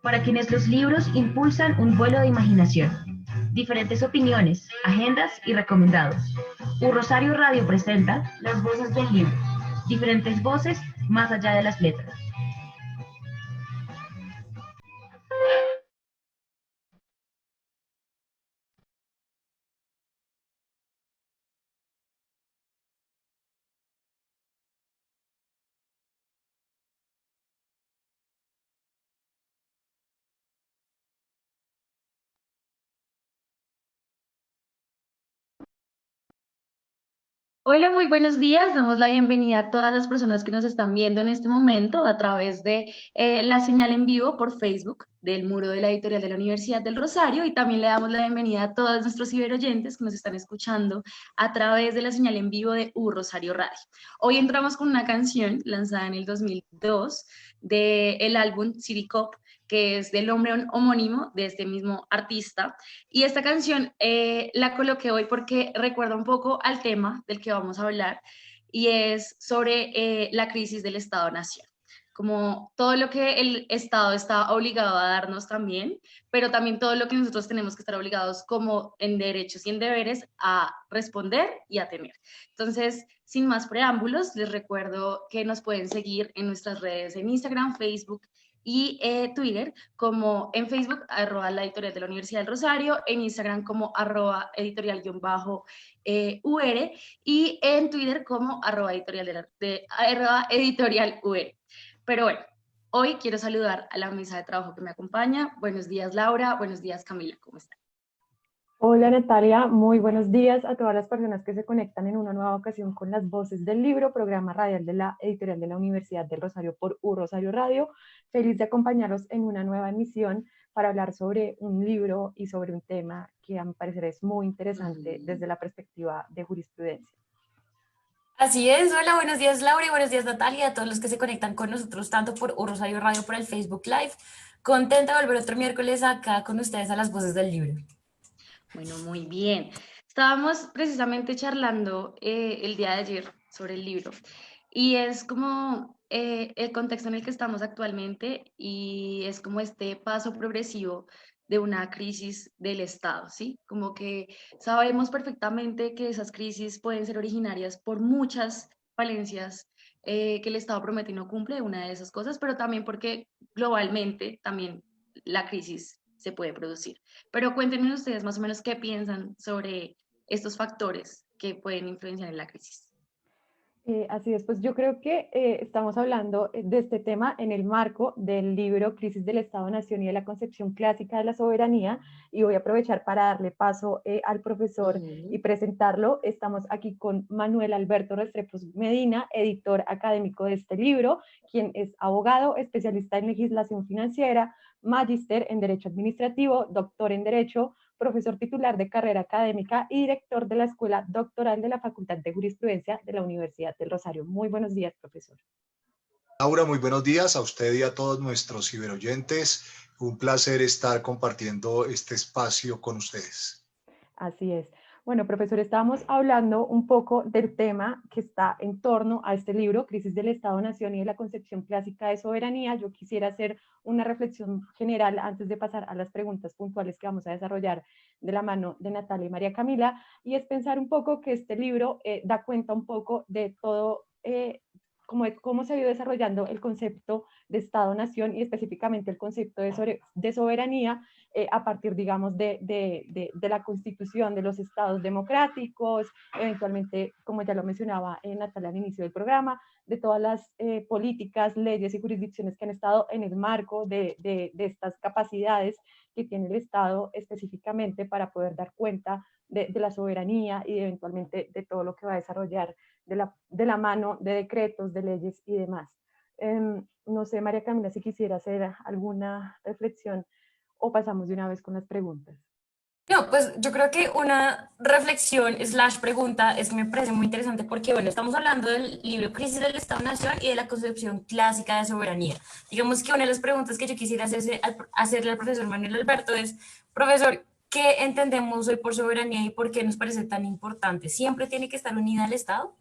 para quienes los libros impulsan un vuelo de imaginación. Diferentes opiniones, agendas y recomendados. U Rosario Radio presenta Las Voces del Libro. Diferentes voces más allá de las letras. Hola, muy buenos días. Damos la bienvenida a todas las personas que nos están viendo en este momento a través de la señal en vivo por Facebook del muro de la editorial de la Universidad del Rosario, y también le damos la bienvenida a todos nuestros ciberoyentes que nos están escuchando a través de la señal en vivo de U Rosario Radio. Hoy entramos con una canción lanzada en el 2002 del álbum City Cop, que es del nombre homónimo de este mismo artista. Y esta canción la coloqué hoy porque recuerda un poco al tema del que vamos a hablar, y es sobre la crisis del Estado-Nación. Como todo lo que el Estado está obligado a darnos también, pero también todo lo que nosotros tenemos que estar obligados como en derechos y en deberes a responder y a tener. Entonces, sin más preámbulos, les recuerdo que nos pueden seguir en nuestras redes en Instagram, Facebook y Twitter, como en Facebook, @ la editorial de la Universidad del Rosario, en Instagram como @editorial_UR, y en Twitter como @editorial UR. Pero bueno, hoy quiero saludar a la mesa de trabajo que me acompaña. Buenos días, Laura. Buenos días, Camila. ¿Cómo están? Hola Natalia, muy buenos días a todas las personas que se conectan en una nueva ocasión con Las Voces del Libro, programa radial de la editorial de la Universidad del Rosario por U Rosario Radio. Feliz de acompañarlos en una nueva emisión para hablar sobre un libro y sobre un tema que a mi parecer es muy interesante desde la perspectiva de jurisprudencia. Así es, hola, buenos días Laura y buenos días Natalia, a todos los que se conectan con nosotros tanto por U Rosario Radio por el Facebook Live. Contenta de volver otro miércoles acá con ustedes a Las Voces del Libro. Bueno, muy bien. Estábamos precisamente charlando el día de ayer sobre el libro, y es como el contexto en el que estamos actualmente, y es como este paso progresivo de una crisis del Estado, ¿sí? Como que sabemos perfectamente que esas crisis pueden ser originarias por muchas falencias que el Estado promete y no cumple, una de esas cosas, pero también porque globalmente también la crisis se puede producir. Pero cuéntenme ustedes más o menos qué piensan sobre estos factores que pueden influenciar en la crisis. Así es, pues yo creo que estamos hablando de este tema en el marco del libro Crisis del Estado-Nación y de la concepción clásica de la soberanía, y voy a aprovechar para darle paso al profesor y presentarlo. Estamos aquí con Manuel Alberto Restrepo Medina, editor académico de este libro, quien es abogado, especialista en legislación financiera, magíster en Derecho Administrativo, doctor en Derecho, profesor titular de carrera académica y director de la Escuela Doctoral de la Facultad de Jurisprudencia de la Universidad del Rosario. Muy buenos días, profesor. Laura, muy buenos días a usted y a todos nuestros ciberoyentes. Un placer estar compartiendo este espacio con ustedes. Así es. Bueno, profesor, estábamos hablando un poco del tema que está en torno a este libro, Crisis del Estado-Nación y de la concepción clásica de soberanía. Yo quisiera hacer una reflexión general antes de pasar a las preguntas puntuales que vamos a desarrollar de la mano de Natalia y María Camila, y es pensar un poco que este libro da cuenta un poco de todo, cómo se ha ido desarrollando el concepto de Estado-Nación y específicamente el concepto de soberanía a partir, digamos, de la constitución de los estados democráticos, eventualmente, como ya lo mencionaba Natalia al inicio del programa, de todas las políticas, leyes y jurisdicciones que han estado en el marco de estas capacidades que tiene el Estado específicamente para poder dar cuenta de la soberanía y eventualmente de todo lo que va a desarrollar de la mano de decretos, de leyes y demás. No sé, María Camila, si quisiera hacer alguna reflexión o pasamos de una vez con las preguntas. No, pues yo creo que una reflexión slash pregunta es que me parece muy interesante porque, bueno, estamos hablando del libro Crisis del Estado-Nación y de la concepción clásica de soberanía. Digamos que una de las preguntas que yo quisiera hacerle al profesor Manuel Alberto es, profesor, ¿qué entendemos hoy por soberanía y por qué nos parece tan importante? ¿Siempre tiene que estar unida al Estado?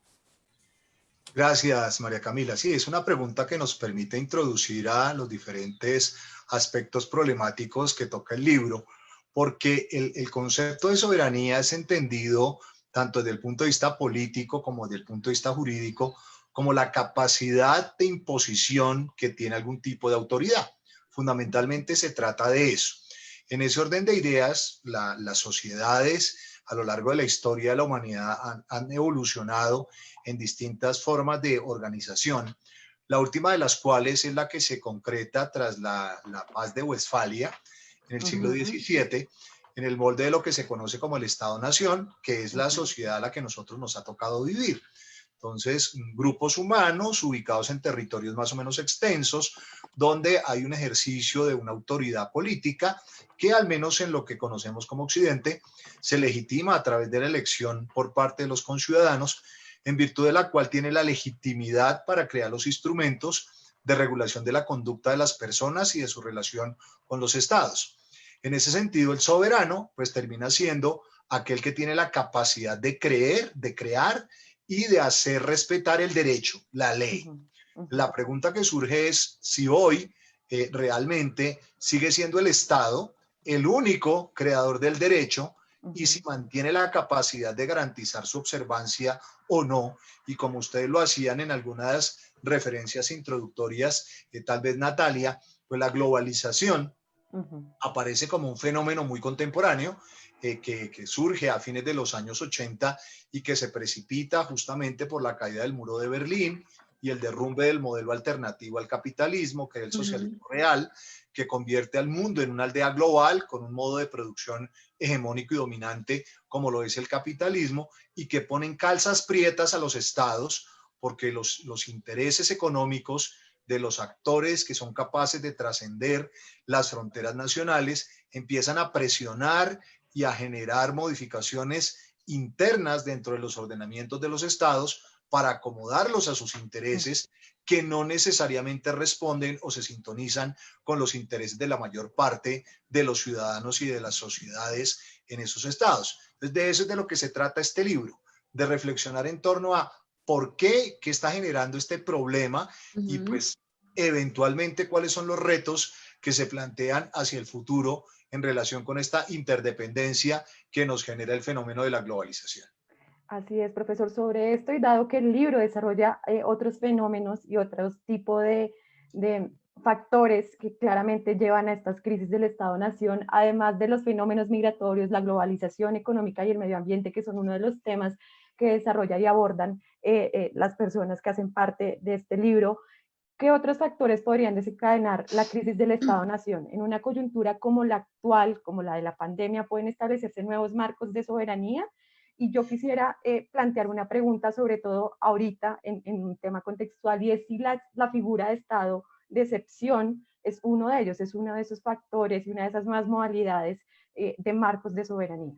Gracias, María Camila. Sí, es una pregunta que nos permite introducir a los diferentes aspectos problemáticos que toca el libro, porque el concepto de soberanía es entendido tanto desde el punto de vista político como desde el punto de vista jurídico, como la capacidad de imposición que tiene algún tipo de autoridad. Fundamentalmente se trata de eso. En ese orden de ideas, las sociedades a lo largo de la historia de la humanidad han evolucionado en distintas formas de organización, la última de las cuales es la que se concreta tras la paz de Westfalia en el siglo XVII, en el molde de lo que se conoce como el Estado-Nación, que es la sociedad a la que nosotros nos ha tocado vivir. Entonces, grupos humanos ubicados en territorios más o menos extensos, donde hay un ejercicio de una autoridad política que, al menos en lo que conocemos como Occidente, se legitima a través de la elección por parte de los conciudadanos, en virtud de la cual tiene la legitimidad para crear los instrumentos de regulación de la conducta de las personas y de su relación con los estados. En ese sentido, el soberano pues termina siendo aquel que tiene la capacidad de crear y de hacer respetar el derecho, la ley. La pregunta que surge es si hoy realmente sigue siendo el Estado el único creador del derecho y si mantiene la capacidad de garantizar su observancia o no. Y como ustedes lo hacían en algunas referencias introductorias, tal vez Natalia, pues la globalización aparece como un fenómeno muy contemporáneo que surge a fines de los años 80 y que se precipita justamente por la caída del muro de Berlín y el derrumbe del modelo alternativo al capitalismo, que es el socialismo real, que convierte al mundo en una aldea global con un modo de producción hegemónico y dominante como lo es el capitalismo, y que pone en calzas prietas a los estados porque los intereses económicos de los actores que son capaces de trascender las fronteras nacionales empiezan a presionar y a generar modificaciones internas dentro de los ordenamientos de los estados para acomodarlos a sus intereses que no necesariamente responden o se sintonizan con los intereses de la mayor parte de los ciudadanos y de las sociedades en esos estados. Entonces, de eso es de lo que se trata este libro, de reflexionar en torno a por qué está generando este problema y pues eventualmente cuáles son los retos que se plantean hacia el futuro en relación con esta interdependencia que nos genera el fenómeno de la globalización. Así es, profesor, sobre esto, y dado que el libro desarrolla otros fenómenos y otros tipos de factores que claramente llevan a estas crisis del Estado-Nación, además de los fenómenos migratorios, la globalización económica y el medio ambiente, que son uno de los temas que desarrolla y abordan las personas que hacen parte de este libro, ¿qué otros factores podrían desencadenar la crisis del Estado-Nación? En una coyuntura como la actual, como la de la pandemia, ¿pueden establecerse nuevos marcos de soberanía? Y yo quisiera plantear una pregunta, sobre todo ahorita, en un tema contextual, y es si la figura de Estado de excepción es uno de ellos, es uno de esos factores y una de esas más modalidades de marcos de soberanía.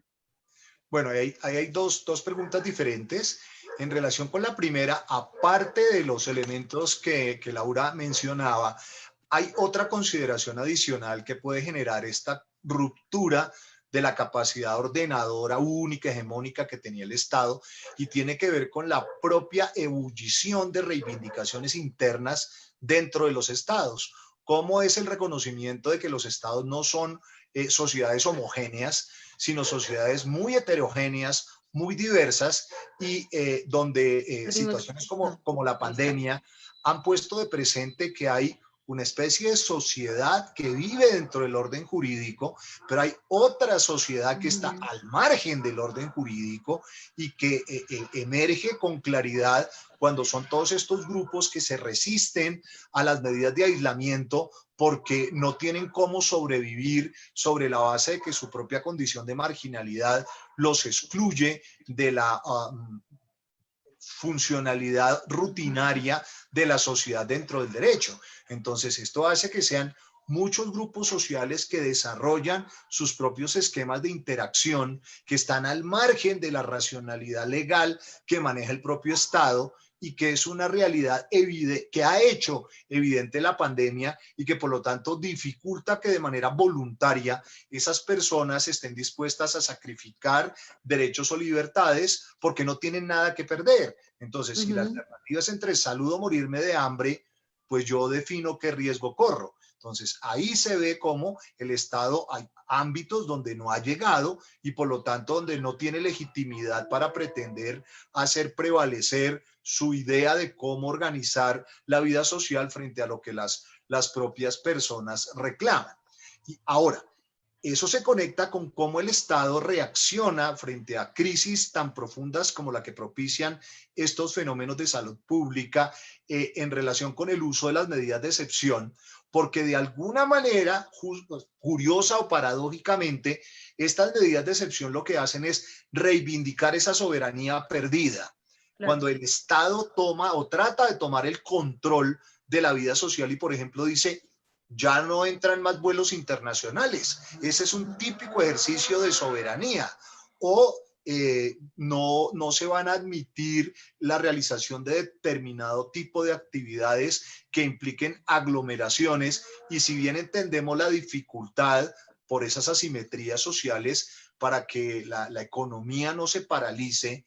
Bueno, hay dos preguntas diferentes. En relación con la primera, aparte de los elementos que Laura mencionaba, hay otra consideración adicional que puede generar esta ruptura de la capacidad ordenadora única, hegemónica que tenía el Estado, y tiene que ver con la propia ebullición de reivindicaciones internas dentro de los estados. ¿Cómo es el reconocimiento de que los estados no son sociedades homogéneas, sino sociedades muy heterogéneas, muy diversas, y donde situaciones como la pandemia han puesto de presente que hay una especie de sociedad que vive dentro del orden jurídico, pero hay otra sociedad que está al margen del orden jurídico y que emerge con claridad cuando son todos estos grupos que se resisten a las medidas de aislamiento porque no tienen cómo sobrevivir sobre la base de que su propia condición de marginalidad los excluye de la funcionalidad rutinaria de la sociedad dentro del derecho. Entonces, esto hace que sean muchos grupos sociales que desarrollan sus propios esquemas de interacción que están al margen de la racionalidad legal que maneja el propio Estado y que es una realidad que ha hecho evidente la pandemia y que por lo tanto dificulta que de manera voluntaria esas personas estén dispuestas a sacrificar derechos o libertades porque no tienen nada que perder. Entonces, si la alternativa es entre salud o morirme de hambre, pues yo defino qué riesgo corro. Entonces, ahí se ve cómo el Estado, hay ámbitos donde no ha llegado y por lo tanto donde no tiene legitimidad para pretender hacer prevalecer su idea de cómo organizar la vida social frente a lo que las propias personas reclaman. Y ahora, eso se conecta con cómo el Estado reacciona frente a crisis tan profundas como la que propician estos fenómenos de salud pública en relación con el uso de las medidas de excepción, porque de alguna manera, curiosa o paradójicamente, estas medidas de excepción lo que hacen es reivindicar esa soberanía perdida. Claro. Cuando el Estado toma o trata de tomar el control de la vida social y, por ejemplo, dice, ya no entran más vuelos internacionales. Ese es un típico ejercicio de soberanía. O no se van a admitir la realización de determinado tipo de actividades que impliquen aglomeraciones. Y si bien entendemos la dificultad por esas asimetrías sociales para que la economía no se paralice,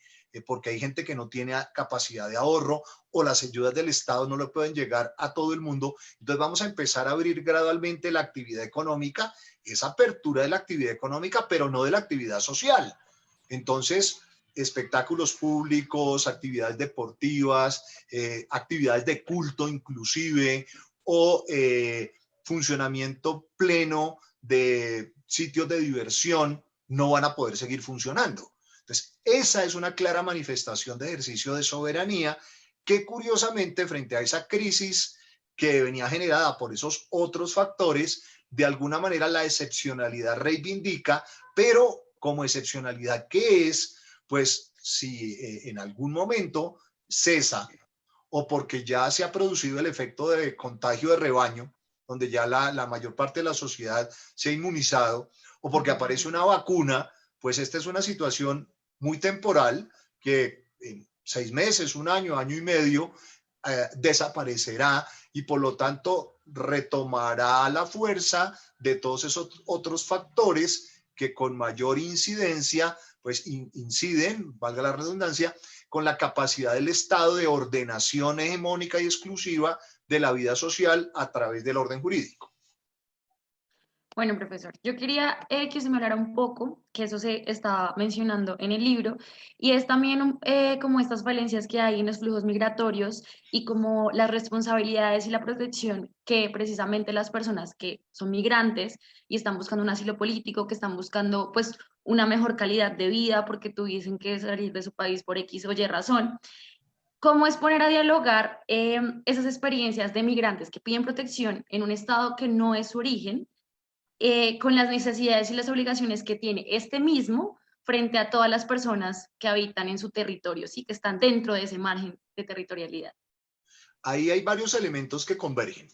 porque hay gente que no tiene capacidad de ahorro o las ayudas del Estado no le pueden llegar a todo el mundo. Entonces vamos a empezar a abrir gradualmente la actividad económica, esa apertura de la actividad económica, pero no de la actividad social. Entonces, espectáculos públicos, actividades deportivas, actividades de culto inclusive, o funcionamiento pleno de sitios de diversión no van a poder seguir funcionando. Entonces, esa es una clara manifestación de ejercicio de soberanía que curiosamente frente a esa crisis que venía generada por esos otros factores, de alguna manera la excepcionalidad reivindica, pero como excepcionalidad que es, pues si en algún momento cesa o porque ya se ha producido el efecto de contagio de rebaño, donde ya la mayor parte de la sociedad se ha inmunizado, o porque aparece una vacuna, pues esta es una situación muy temporal que en 6 meses, 1 año, año y medio desaparecerá y por lo tanto retomará la fuerza de todos esos otros factores que con mayor incidencia pues inciden, valga la redundancia, con la capacidad del Estado de ordenación hegemónica y exclusiva de la vida social a través del orden jurídico. Bueno, profesor, yo quería que usted me hablara un poco, que eso se está mencionando en el libro, y es también como estas falencias que hay en los flujos migratorios y como las responsabilidades y la protección que precisamente las personas que son migrantes y están buscando un asilo político, que están buscando pues una mejor calidad de vida porque tuviesen que salir de su país por X o Y razón. ¿Cómo es poner a dialogar esas experiencias de migrantes que piden protección en un estado que no es su origen? Con las necesidades y las obligaciones que tiene este mismo frente a todas las personas que habitan en su territorio, sí, que están dentro de ese margen de territorialidad? Ahí hay varios elementos que convergen,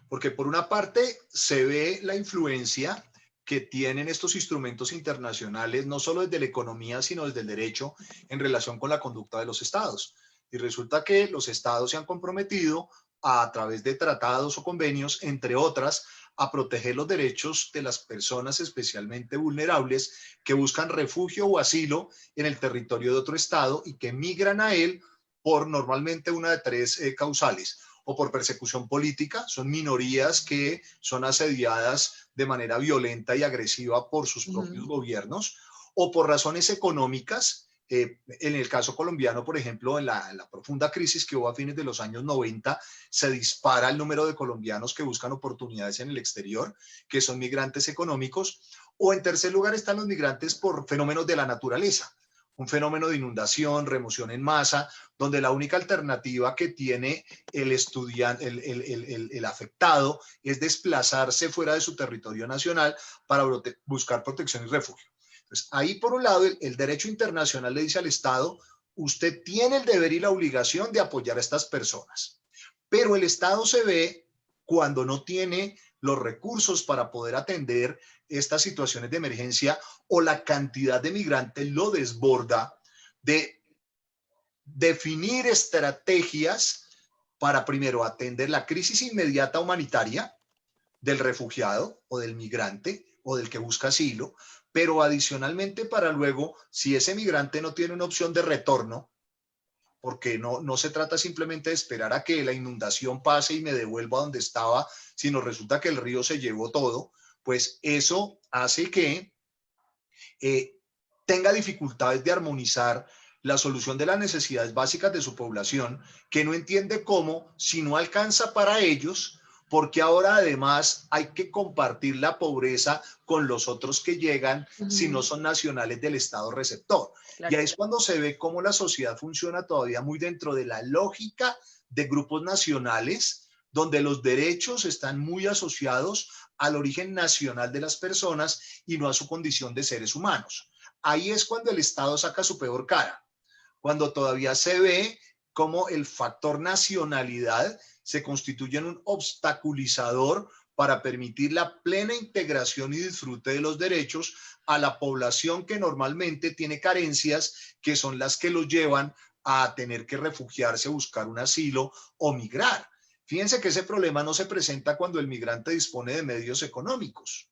porque por una parte se ve la influencia que tienen estos instrumentos internacionales, no solo desde la economía, sino desde el derecho en relación con la conducta de los estados. Y resulta que los estados se han comprometido a través de tratados o convenios, entre otras, a proteger los derechos de las personas especialmente vulnerables que buscan refugio o asilo en el territorio de otro estado y que migran a él por normalmente una de 3 causales, o por persecución política, son minorías que son asediadas de manera violenta y agresiva por sus propios gobiernos, o por razones económicas. En el caso colombiano, por ejemplo, en la profunda crisis que hubo a fines de los años 90, se dispara el número de colombianos que buscan oportunidades en el exterior, que son migrantes económicos, o en tercer lugar están los migrantes por fenómenos de la naturaleza, un fenómeno de inundación, remoción en masa, donde la única alternativa que tiene el estudiante, el afectado, es desplazarse fuera de su territorio nacional para buscar protección y refugio. Entonces, ahí por un lado el derecho internacional le dice al Estado, usted tiene el deber y la obligación de apoyar a estas personas, pero el Estado se ve cuando no tiene los recursos para poder atender estas situaciones de emergencia o la cantidad de migrantes lo desborda, de definir estrategias para primero atender la crisis inmediata humanitaria del refugiado o del migrante o del que busca asilo, pero adicionalmente para luego, si ese migrante no tiene una opción de retorno, porque no se trata simplemente de esperar a que la inundación pase y me devuelva a donde estaba, sino resulta que el río se llevó todo, pues eso hace que tenga dificultades de armonizar la solución de las necesidades básicas de su población, que no entiende cómo, si no alcanza para ellos, porque ahora además hay que compartir la pobreza con los otros que llegan si no son nacionales del Estado receptor. Claro. Y ahí es cuando se ve cómo la sociedad funciona todavía muy dentro de la lógica de grupos nacionales, donde los derechos están muy asociados al origen nacional de las personas y no a su condición de seres humanos. Ahí es cuando el Estado saca su peor cara, cuando todavía se ve cómo el factor nacionalidad se constituye en un obstaculizador para permitir la plena integración y disfrute de los derechos a la población que normalmente tiene carencias que son las que los llevan a tener que refugiarse, buscar un asilo o migrar. Fíjense que ese problema no se presenta cuando el migrante dispone de medios económicos.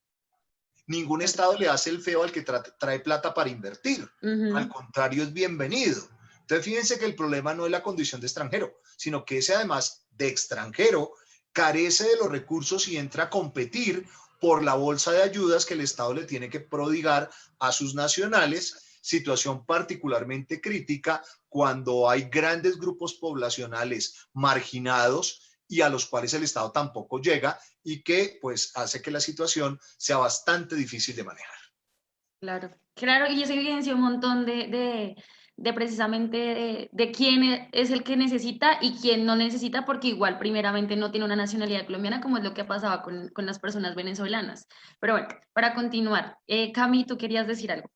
Ningún Estado le hace el feo al que trae plata para invertir. Al contrario, es bienvenido. Entonces, fíjense que el problema no es la condición de extranjero, sino que ese además de extranjero carece de los recursos y entra a competir por la bolsa de ayudas que el Estado le tiene que prodigar a sus nacionales, situación particularmente crítica cuando hay grandes grupos poblacionales marginados y a los cuales el Estado tampoco llega y que pues hace que la situación sea bastante difícil de manejar. Claro, claro, y eso evidencia un montón de precisamente de quién es el que necesita y quién no necesita, porque igual primeramente no tiene una nacionalidad colombiana, como es lo que pasaba con las personas venezolanas. Pero bueno, para continuar, Cami, tú querías decir algo.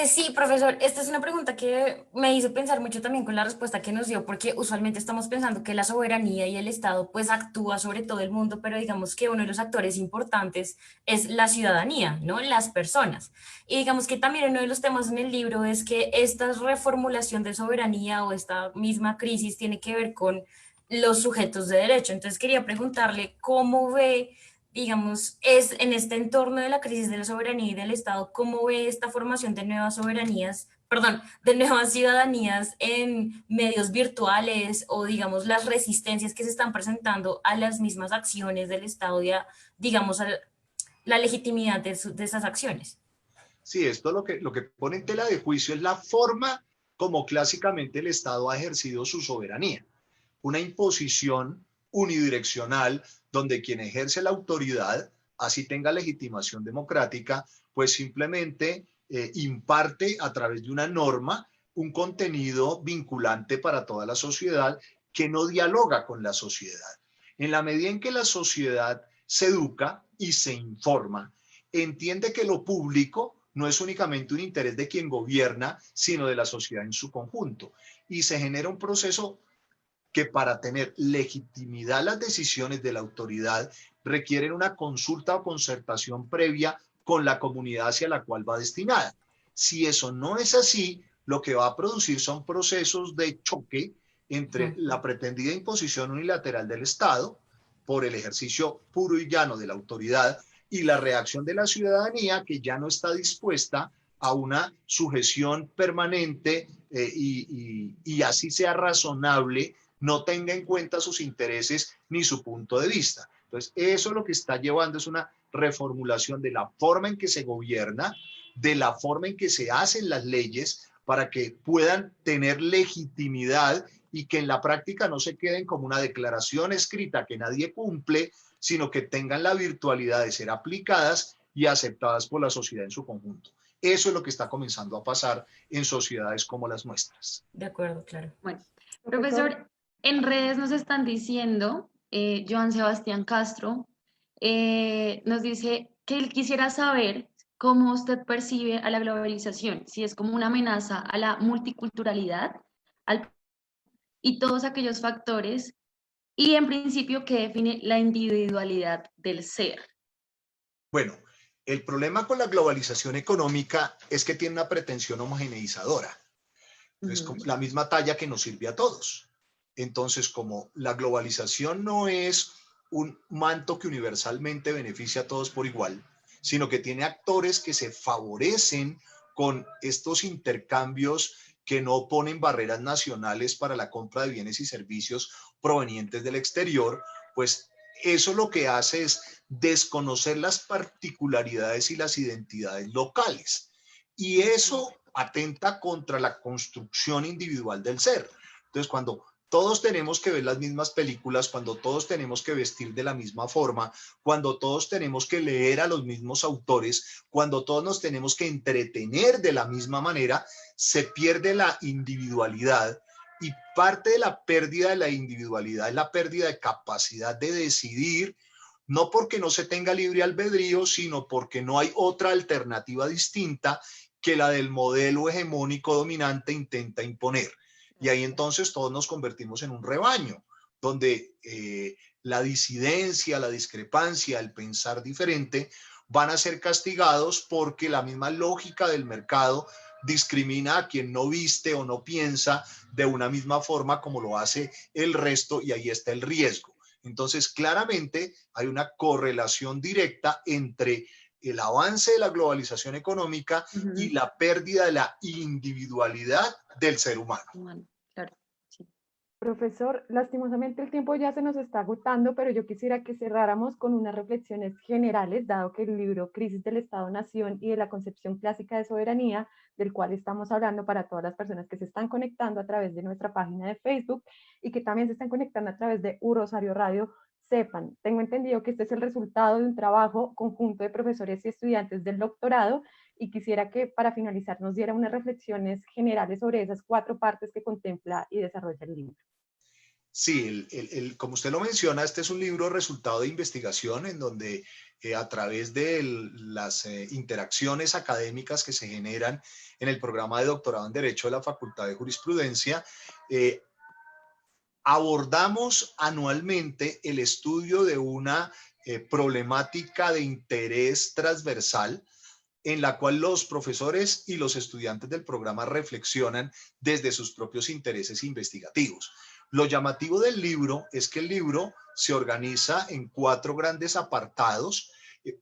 Sí, profesor, esta es una pregunta que me hizo pensar mucho también con la respuesta que nos dio, porque usualmente estamos pensando que la soberanía y el Estado pues actúa sobre todo el mundo, pero digamos que uno de los actores importantes es la ciudadanía, ¿no? Las personas. Y digamos que también uno de los temas en el libro es que esta reformulación de soberanía o esta misma crisis tiene que ver con los sujetos de derecho. Entonces quería preguntarle cómo ve, digamos, es en este entorno de la crisis de la soberanía y del Estado, ¿cómo ve esta formación de nuevas soberanías, perdón, de nuevas ciudadanías en medios virtuales o, digamos, las resistencias que se están presentando a las mismas acciones del Estado y a, digamos, a la legitimidad de esas acciones? Sí, esto lo que pone en tela de juicio es la forma como clásicamente el Estado ha ejercido su soberanía. Una imposición unidireccional donde quien ejerce la autoridad, así tenga legitimación democrática, pues simplemente imparte a través de una norma un contenido vinculante para toda la sociedad que no dialoga con la sociedad. En la medida en que la sociedad se educa y se informa, entiende que lo público no es únicamente un interés de quien gobierna, sino de la sociedad en su conjunto. Y se genera un proceso que para tener legitimidad las decisiones de la autoridad requieren una consulta o concertación previa con la comunidad hacia la cual va destinada. Si eso no es así, lo que va a producir son procesos de choque entre la pretendida imposición unilateral del Estado por el ejercicio puro y llano de la autoridad y la reacción de la ciudadanía que ya no está dispuesta a una sujeción permanente y así sea razonable, no tenga en cuenta sus intereses ni su punto de vista. Entonces, eso lo que está llevando es una reformulación de la forma en que se gobierna, de la forma en que se hacen las leyes para que puedan tener legitimidad y que en la práctica no se queden como una declaración escrita que nadie cumple, sino que tengan la virtualidad de ser aplicadas y aceptadas por la sociedad en su conjunto. Eso es lo que está comenzando a pasar en sociedades como las nuestras. De acuerdo, claro. Bueno, profesor, en redes nos están diciendo, Joan Sebastián Castro nos dice que él quisiera saber cómo usted percibe a la globalización, si es como una amenaza a la multiculturalidad y todos aquellos factores, y en principio que define la individualidad del ser. Bueno, el problema con la globalización económica es que tiene una pretensión homogeneizadora. Es como la misma talla que nos sirve a todos. Entonces, como la globalización no es un manto que universalmente beneficia a todos por igual, sino que tiene actores que se favorecen con estos intercambios que no ponen barreras nacionales para la compra de bienes y servicios provenientes del exterior, pues eso lo que hace es desconocer las particularidades y las identidades locales. Y eso atenta contra la construcción individual del ser. Entonces, cuando todos tenemos que ver las mismas películas, cuando todos tenemos que vestir de la misma forma, cuando todos tenemos que leer a los mismos autores, cuando todos nos tenemos que entretener de la misma manera, se pierde la individualidad, y parte de la pérdida de la individualidad es la pérdida de capacidad de decidir, no porque no se tenga libre albedrío, sino porque no hay otra alternativa distinta que la del modelo hegemónico dominante intenta imponer. Y ahí entonces todos nos convertimos en un rebaño, donde la disidencia, la discrepancia, el pensar diferente van a ser castigados porque la misma lógica del mercado discrimina a quien no viste o no piensa de una misma forma como lo hace el resto, y ahí está el riesgo. Entonces, claramente hay una correlación directa entre el avance de la globalización económica y la pérdida de la individualidad del ser humano. Claro, sí. Profesor, lastimosamente el tiempo ya se nos está agotando, pero yo quisiera que cerráramos con unas reflexiones generales, dado que el libro Crisis del Estado-Nación y de la concepción clásica de soberanía, del cual estamos hablando para todas las personas que se están conectando a través de nuestra página de Facebook y que también se están conectando a través de Rosario Radio, sepan, tengo entendido que este es el resultado de un trabajo conjunto de profesores y estudiantes del doctorado, y quisiera que para finalizar nos diera unas reflexiones generales sobre esas 4 partes que contempla y desarrolla el libro. Sí, como usted lo menciona, este es un libro resultado de investigación en donde a través de las interacciones académicas que se generan en el programa de doctorado en Derecho de la Facultad de Jurisprudencia, abordamos anualmente el estudio de una problemática de interés transversal en la cual los profesores y los estudiantes del programa reflexionan desde sus propios intereses investigativos. Lo llamativo del libro es que el libro se organiza en 4 grandes apartados,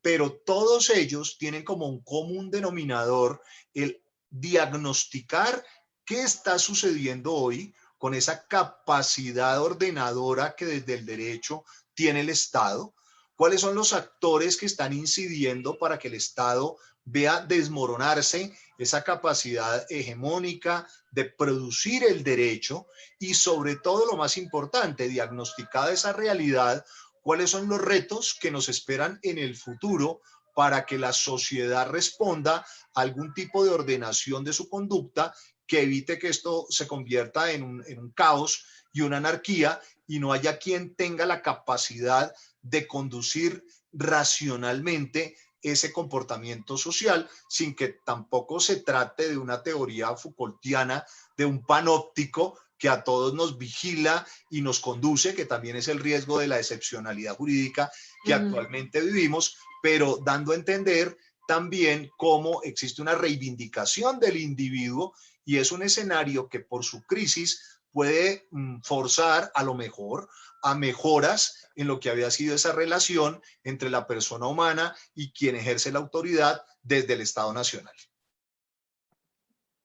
pero todos ellos tienen como un común denominador el diagnosticar qué está sucediendo hoy con esa capacidad ordenadora que desde el derecho tiene el Estado, cuáles son los actores que están incidiendo para que el Estado vea desmoronarse esa capacidad hegemónica de producir el derecho, y sobre todo lo más importante, diagnosticada esa realidad, cuáles son los retos que nos esperan en el futuro para que la sociedad responda a algún tipo de ordenación de su conducta que evite que esto se convierta en un caos y una anarquía, y no haya quien tenga la capacidad de conducir racionalmente ese comportamiento social, sin que tampoco se trate de una teoría Foucaultiana, de un panóptico que a todos nos vigila y nos conduce, que también es el riesgo de la excepcionalidad jurídica que actualmente vivimos, pero dando a entender también cómo existe una reivindicación del individuo, y es un escenario que por su crisis puede forzar a lo mejor a mejoras en lo que había sido esa relación entre la persona humana y quien ejerce la autoridad desde el Estado Nacional.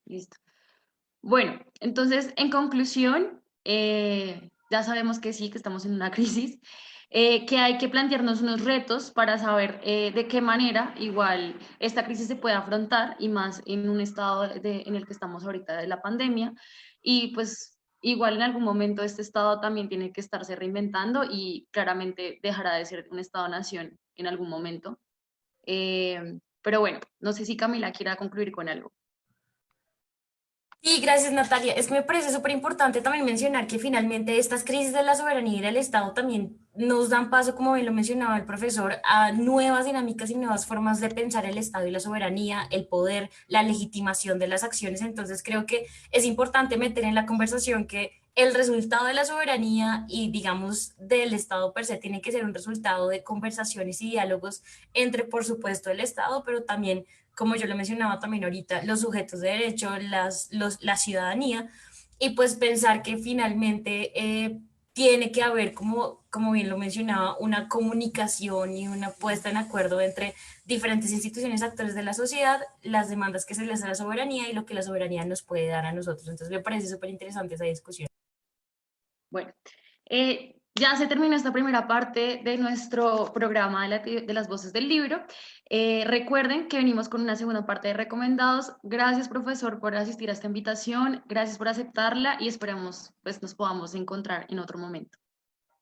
Listo. Bueno, entonces, en conclusión, ya sabemos que sí, que estamos en una crisis, que hay que plantearnos unos retos para saber de qué manera igual esta crisis se puede afrontar, y más en un estado en el que estamos ahorita de la pandemia, y pues igual en algún momento este estado también tiene que estarse reinventando y claramente dejará de ser un estado-nación en algún momento. Pero bueno, no sé si Camila quiera concluir con algo. Sí, gracias Natalia. Es que me parece súper importante también mencionar que finalmente estas crisis de la soberanía y del Estado también nos dan paso, como bien lo mencionaba el profesor, a nuevas dinámicas y nuevas formas de pensar el Estado y la soberanía, el poder, la legitimación de las acciones. Entonces creo que es importante meter en la conversación que el resultado de la soberanía y, digamos, del Estado per se tiene que ser un resultado de conversaciones y diálogos entre, por supuesto, el Estado, pero también, como yo lo mencionaba también ahorita, los sujetos de derecho, la ciudadanía, y pues pensar que finalmente tiene que haber, como bien lo mencionaba, una comunicación y una puesta en acuerdo entre diferentes instituciones, actores de la sociedad, las demandas que se les hace a la soberanía y lo que la soberanía nos puede dar a nosotros. Entonces me parece súper interesante esa discusión. Bueno, ya se terminó esta primera parte de nuestro programa de las voces del libro. Recuerden que venimos con una segunda parte de recomendados. Gracias, profesor, por asistir a esta invitación. Gracias por aceptarla y esperamos pues nos podamos encontrar en otro momento.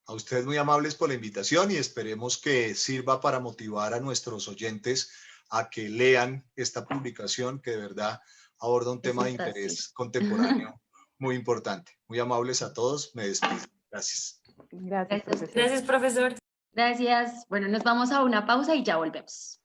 A ustedes muy amables por la invitación y esperemos que sirva para motivar a nuestros oyentes a que lean esta publicación que de verdad aborda un tema de interés contemporáneo muy importante. Muy amables a todos. Me despido. Gracias. Gracias, profesor. Gracias, profesor. Gracias. Bueno, nos vamos a una pausa y ya volvemos.